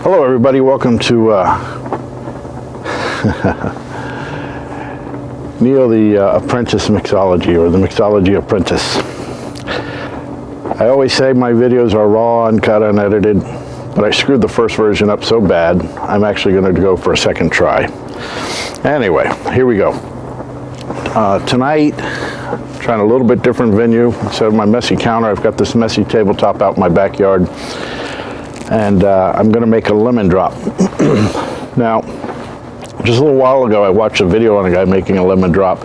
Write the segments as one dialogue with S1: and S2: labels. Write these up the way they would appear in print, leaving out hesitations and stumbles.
S1: Hello everybody, welcome to Neil the Apprentice Mixology, or the Mixology Apprentice. I always say my videos are raw, uncut, unedited, but I screwed the first version up so bad, I'm actually going to go for a second try. Anyway, here we go. Tonight, trying a little bit different venue. Instead of my messy counter, I've got this messy tabletop out in my backyard. And I'm going to make a lemon drop. Now, just a little while ago, I watched a video on a guy making a lemon drop.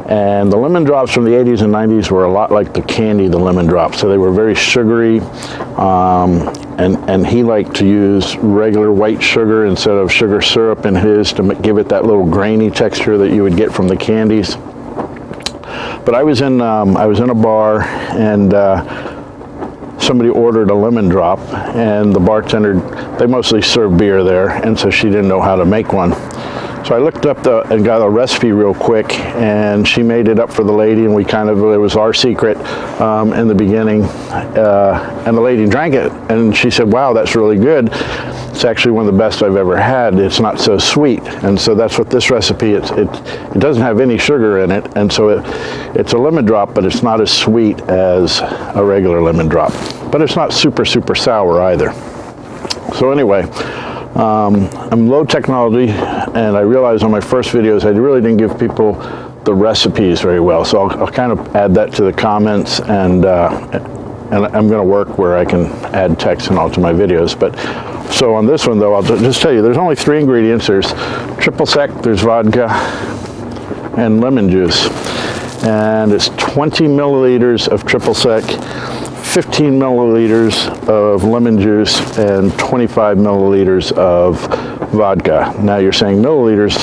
S1: And the lemon drops from the 80s and 90s were a lot like the candy, the lemon drops. So they were very sugary. And he liked to use regular white sugar instead of sugar syrup in his to give it that little grainy texture that you would get from the candies. But I was in a bar, and somebody ordered a lemon drop, and the bartender, they mostly serve beer there, and so she didn't know how to make one. So I looked up and got a recipe real quick, and she made it up for the lady, and it was our secret in the beginning, and the lady drank it, and she said, wow, that's really good. It's actually one of the best I've ever had. It's not so sweet. And so that's what this recipe, it doesn't have any sugar in it, and so it's a lemon drop, but it's not as sweet as a regular lemon drop. But it's not super, super sour either. So anyway, I'm low technology, and I realized on my first videos I really didn't give people the recipes very well. So I'll kind of add that to the comments, and I'm going to work where I can add text and all to my videos. But so on this one, though, I'll just tell you, there's only 3 ingredients. There's triple sec, there's vodka, and lemon juice. And it's 20 milliliters of triple sec, 15 milliliters of lemon juice, and 25 milliliters of vodka. Now you're saying milliliters,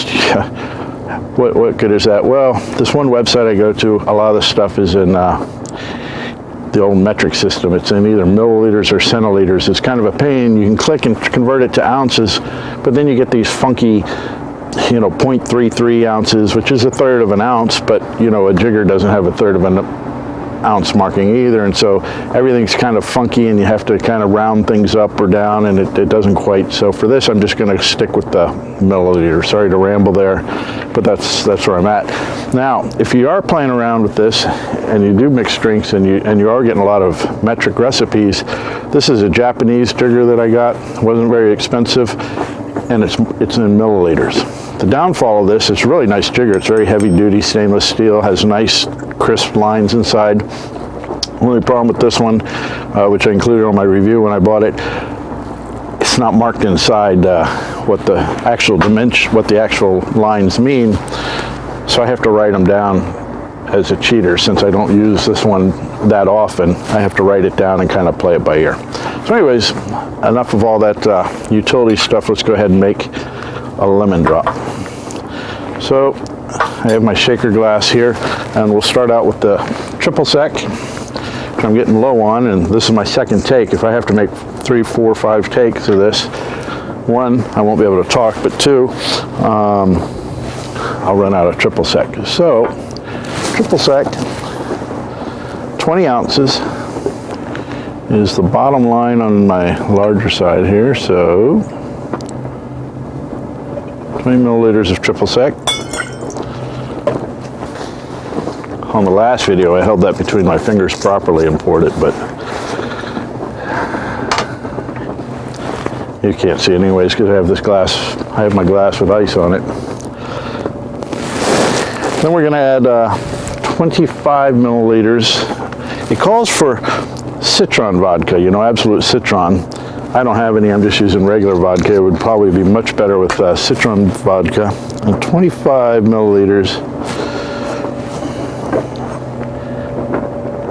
S1: what good is that? Well, this one website I go to, a lot of the stuff is in the old metric system. It's in either milliliters or centiliters. It's kind of a pain. You can click and convert it to ounces, but then you get these funky, 0.33 ounces, which is a third of an ounce, but a jigger doesn't have a third of an ounce marking either, and so everything's kind of funky, and you have to kind of round things up or down, and it doesn't quite. So for this, I'm just going to stick with the milliliter. Sorry to ramble there, but that's where I'm at. Now, if you are playing around with this and you do mix drinks, and you are getting a lot of metric recipes, this is a Japanese jigger that I got. It wasn't very expensive, and it's in milliliters. The downfall of this, it's a really nice jigger. It's very heavy duty stainless steel, has nice crisp lines inside. Only problem with this one, which I included on my review when I bought it, it's not marked inside what the actual dimension, what the actual lines mean. So I have to write them down as a cheater. Since I don't use this one that often, I have to write it down and kind of play it by ear. So anyways, enough of all that utility stuff. Let's go ahead and make a lemon drop. So I have my shaker glass here, and we'll start out with the triple sec, which I'm getting low on, and this is my second take. If I have to make 3, 4, 5 takes of this, 1, I won't be able to talk, but 2, I'll run out of triple sec. So triple sec, 20 ounces is the bottom line on my larger side here. So 20 milliliters of triple sec. On the last video, I held that between my fingers properly and poured it, but you can't see anyways because I have this glass. I have my glass with ice on it. Then we're going to add 25 milliliters. It calls for citron vodka, absolute citron. I don't have any, I'm just using regular vodka. It would probably be much better with citron vodka. And 25 milliliters.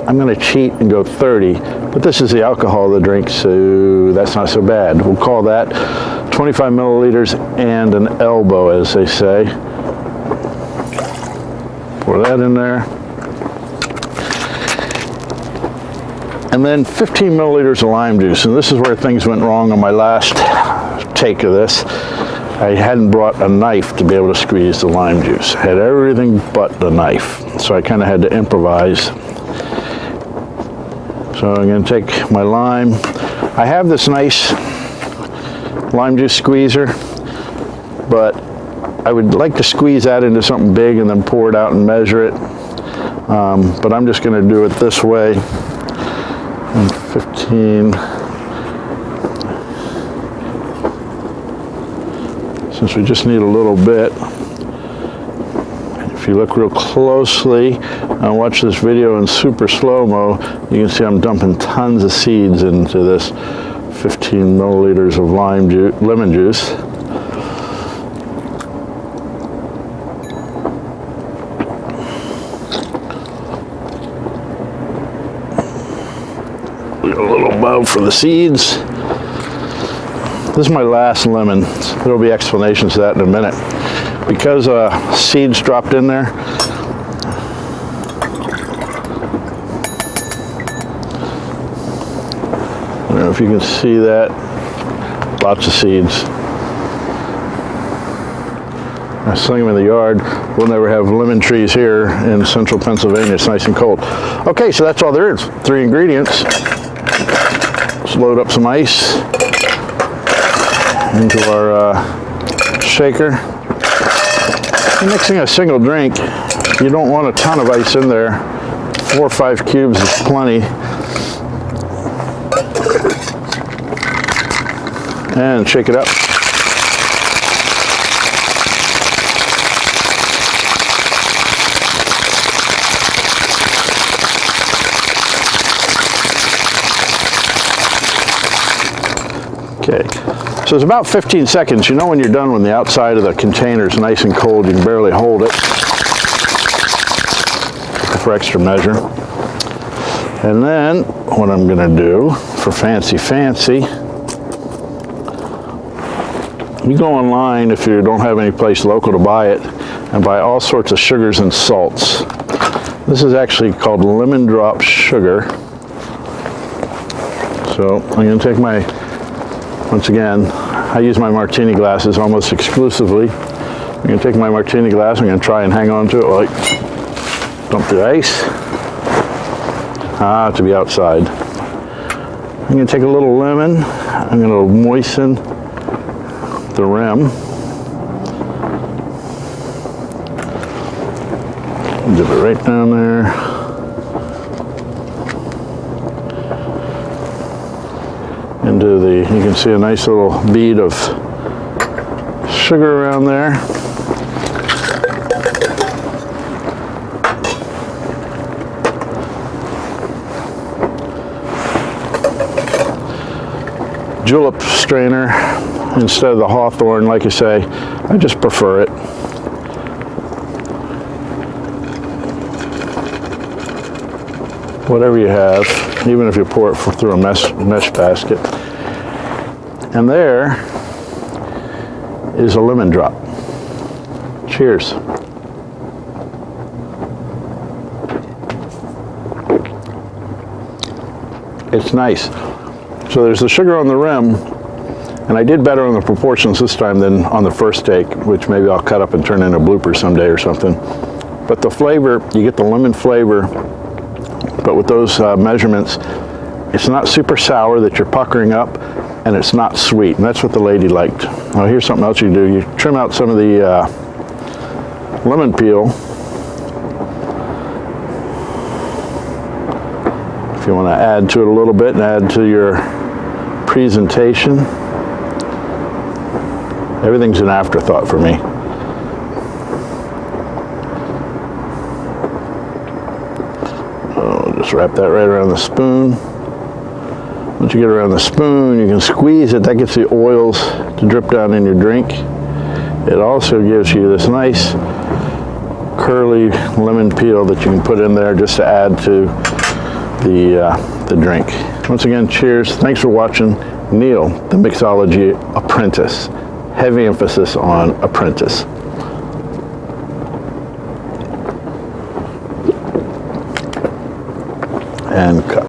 S1: I'm going to cheat and go 30, but this is the alcohol of the drink, so that's not so bad. We'll call that 25 milliliters and an elbow, as they say. Pour that in there. And then 15 milliliters of lime juice, and this is where things went wrong on my last take of this. I hadn't brought a knife to be able to squeeze the lime juice. I had everything but the knife, so I kind of had to improvise. So I'm going to take my lime. I have this nice lime juice squeezer, but I would like to squeeze that into something big and then pour it out and measure it. But I'm just going to do it this way. And 15. Since we just need a little bit. If you look real closely and watch this video in super slow-mo, you can see I'm dumping tons of seeds into this 15 milliliters of lemon juice. A little bow for the seeds. This is my last lemon. There will be explanations to that in a minute. Because seeds dropped in there, I don't know if you can see that. Lots of seeds. I sling them in the yard. We'll never have lemon trees here in central Pennsylvania. It's nice and cold. Okay, so that's all there is. 3 ingredients. Let's load up some ice into our shaker. You're mixing a single drink. You don't want a ton of ice in there. 4 or 5 cubes is plenty. And shake it up. Okay, so it's about 15 seconds. You know when you're done when the outside of the container is nice and cold, you can barely hold it. For extra measure. And then what I'm going to do for fancy, you go online if you don't have any place local to buy it and buy all sorts of sugars and salts. This is actually called LemonDrop sugar. So I'm going to take my, once again, I use my martini glasses almost exclusively. I'm going to take my martini glass, I'm going to try and hang on to it like dump the ice. To be outside. I'm going to take a little lemon, I'm going to moisten the rim. Dip it right down there. Into the, you can see a nice little bead of sugar around there. Julep strainer instead of the Hawthorne, like you say. I just prefer it. Whatever you have, even if you pour it through a mesh basket. And there is a lemon drop. Cheers. It's nice. So there's the sugar on the rim, and I did better on the proportions this time than on the first take, which maybe I'll cut up and turn into a blooper someday or something. But the flavor, you get the lemon flavor, but with those measurements, it's not super sour that you're puckering up, and it's not sweet, and that's what the lady liked. Now here's something else you do. You trim out some of the lemon peel. If you want to add to it a little bit and add to your presentation. Everything's an afterthought for me. I'll just wrap that right around the spoon. Once you get around the spoon, you can squeeze it. That gets the oils to drip down in your drink. It also gives you this nice curly lemon peel that you can put in there just to add to the drink. Once again, cheers. Thanks for watching. Neil, the Mixology Apprentice. Heavy emphasis on apprentice. And cut.